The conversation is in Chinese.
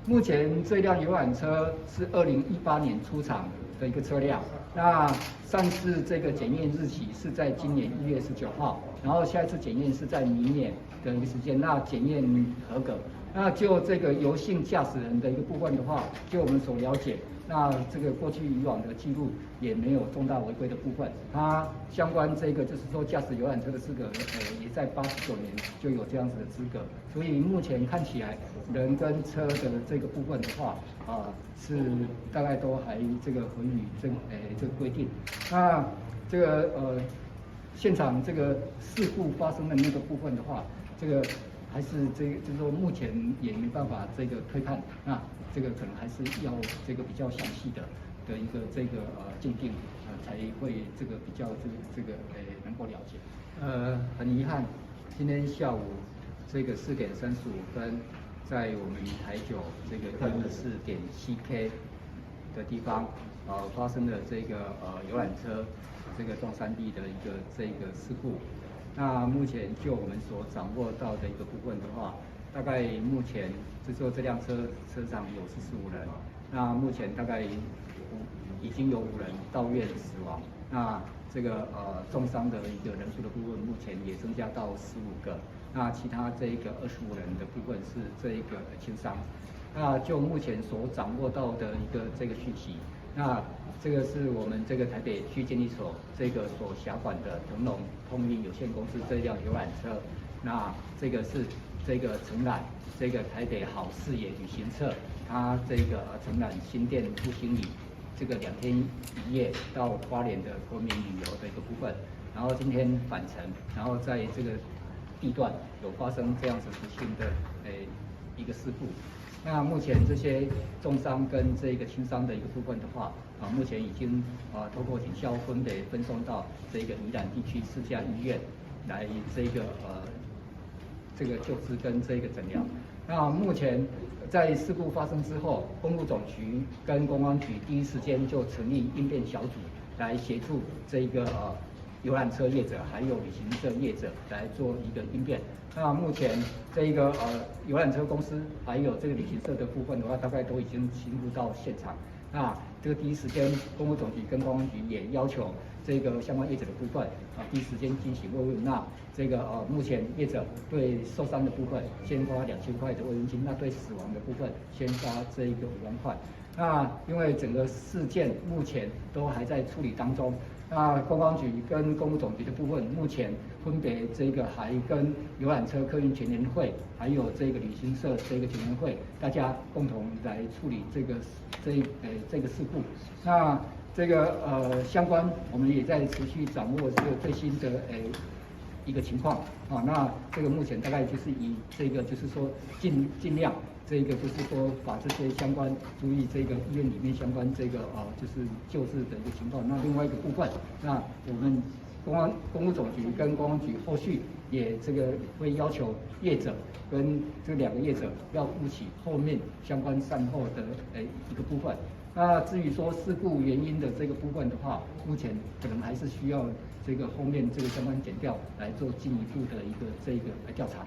目前这辆游览车是2018年出厂的一个车辆，那上次这个检验日期是在今年1月19号，然后下一次检验是在明年的一个时间，那检验合格。那就这个油性驾驶人的一个部分的话，就我们所了解，那这个过去以往的记录也没有重大违规的部分。它相关这个就是说驾驶游览车的资格，也在89年就有这样子的资格。所以目前看起来，人跟车的这个部分的话，是大概都还这个合于这个规定。那这个现场这个事故发生的那个部分的话，这个。还是就是说目前也没办法这个推判，那这个可能还是要这个比较详细的一个这个鉴定，才会这个比较能够了解。很遗憾，今天下午这个4点35分，在我们台九这个114.7K 的地方，发生了这个游览车这个撞山壁的一个这个事故。那目前就我们所掌握到的一个部分的话，大概目前就说这辆车上有45人，那目前大概已经有5人到院死亡，那这个重伤的一个人数的部分，目前也增加到15个，那其他这一个25人的部分是这一个轻伤。那就目前所掌握到的一个这个讯息，那这个是我们这个台北区监理所这个所辖管的腾龙通运有限公司这辆游览车，那这个是这个承揽这个台北好视野旅行社，它这个承揽新店复兴里这个2天1夜到花莲的国民旅游的一个部分，然后今天返程，然后在这个地段有发生这样子不幸的一个事故。那目前这些重伤跟这个轻伤的一个部分的话，目前已经透过警校分别分送到这个宜兰地区4家医院来这个救治跟这个诊疗。那目前在事故发生之后，公路总局跟公安局第一时间就成立应变小组来协助这个游览车业者还有旅行社业者来做一个应变。那目前这一个游览车公司还有这个旅行社的部分的话，大概都已经进入到现场。那这个第一时间，公路总局跟公安局也要求这个相关业者的部分第一时间进行慰问。那这个目前业者对受伤的部分先发2000块的慰问金，那对死亡的部分先发这一个5万块。那因为整个事件目前都还在处理当中。那公安局跟公路总局的部分，目前分别这个还跟游览车客运全联会，还有这个旅行社这个全联会，大家共同来处理这个事故。那这个相关我们也在持续掌握这个最新的一个情况那这个目前大概就是以这个就是说尽量。这个就是说，把这些相关注意这个医院里面相关这个就是救治的一个情况。那另外一个部分，那我们公路总局跟公安局后续也这个会要求业者跟这2个业者要负起后面相关善后的一个部分。那至于说事故原因的这个部分的话，目前可能还是需要这个后面这个相关检调来做进一步的一个这个调查。